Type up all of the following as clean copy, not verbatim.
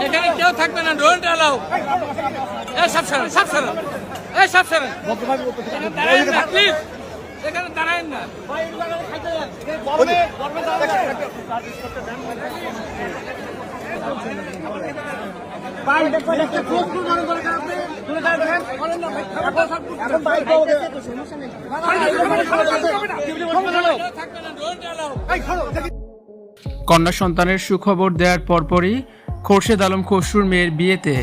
এখানে কেউ থাকবে না, ডোন্ট অ্যালাউ। সব সরেন, সব সরেন, সব সরেন, দাঁড়ায়েন না প্লিজ, এখানে দাঁড়ায়েন না। কন্যা সন্তানের সুখবর দেওয়ার পরপরই খোরশেদ আলম খসরুর মেয়ের বিয়েতে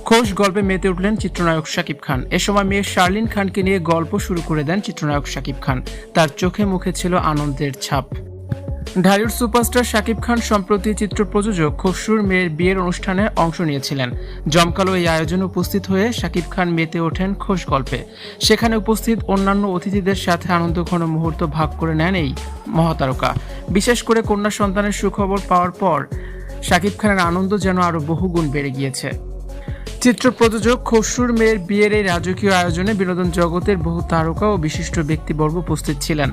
খোশ গল্পে মেতে উঠলেন চিত্রনায়ক শাকিব খান। এ সময় মেয়ে শার্লিন খানকে নিয়ে গল্প শুরু করে দেন চিত্রনায়ক শাকিব খান। তার চোখে মুখে ছিল আনন্দের ছাপ। ঢালিউড সুপারস্টার শাকিব খান সম্প্রতি চিত্র প্রযোজক খসরুর মেয়ের বিয়ের অনুষ্ঠানে অংশ নিয়েছিলেন। জমকালো এই আয়োজনে উপস্থিত হয়ে শাকিব খান মেতে ওঠেন খোশ গল্পে। সেখানে উপস্থিত অন্যান্য অতিথিদের সাথে আনন্দঘন মুহূর্ত ভাগ করে নেন এই মহাতারকা। বিশেষ করে কন্যা সন্তানের সুখবর পাওয়ার পর শাকিব খানের আনন্দ যেন আরও বহুগুণ বেড়ে গিয়েছে। চিত্র প্রযোজক খসরুর মেয়ের বিয়ের এই রাজকীয় আয়োজনে বিনোদন জগতের বহু তারকা ও বিশিষ্ট ব্যক্তিবর্গ উপস্থিত ছিলেন।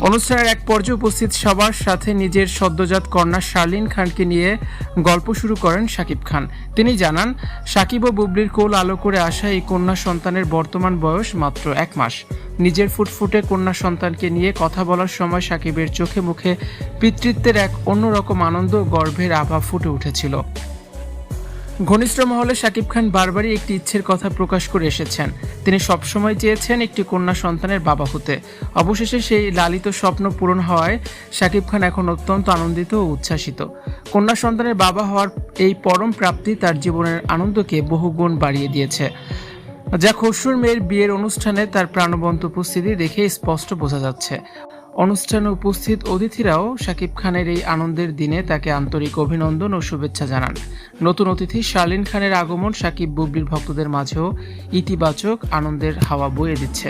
অনুষ্ঠানের এক পর্যায়ে উপস্থিত সবার সাথে নিজের সদ্যজাত কন্যা শার্লিন খানকে নিয়ে গল্প শুরু করেন শাকিব খান। তিনি জানান, শাকিব ও বুবলির কোল আলো করে আসা এই কন্যা সন্তানের বর্তমান বয়স মাত্র 1 মাস। নিজের ফুটফুটে কন্যা সন্তানকে নিয়ে কথা বলার সময় শাকিবের চোখে মুখে পিতৃত্বের এক অন্যরকম আনন্দ, গর্বের আভা ফুটে উঠেছিল। ঘনিষ্ঠ মহলে শাকিব খান বারবারই একটি ইচ্ছের কথা প্রকাশ করে এসেছেন। তিনি সবসময় চেয়েছেন একটি কন্যা সন্তানের বাবা হতে। অবশেষে সেই লালিত স্বপ্ন পূরণ হওয়ায় শাকিব খান এখন অত্যন্ত আনন্দিত ও উচ্ছ্বাসিত। কন্যা সন্তানের বাবা হওয়ার এই পরম প্রাপ্তি তার জীবনের আনন্দকে বহুগুণ বাড়িয়ে দিয়েছে, যা খসরুর মেয়ের বিয়ের অনুষ্ঠানে তার প্রাণবন্ত উপস্থিতি দেখে স্পষ্ট বোঝা যাচ্ছে। অনুষ্ঠানে উপস্থিত অতিথিরাও শাকিব খানের এই আনন্দের দিনে তাকে আন্তরিক অভিনন্দন ও শুভেচ্ছা জানান। নতুন অতিথি শার্লিন খানের আগমন শাকিব বুবলির ভক্তদের মাঝেও ইতিবাচক আনন্দের হাওয়া বয়ে দিচ্ছে।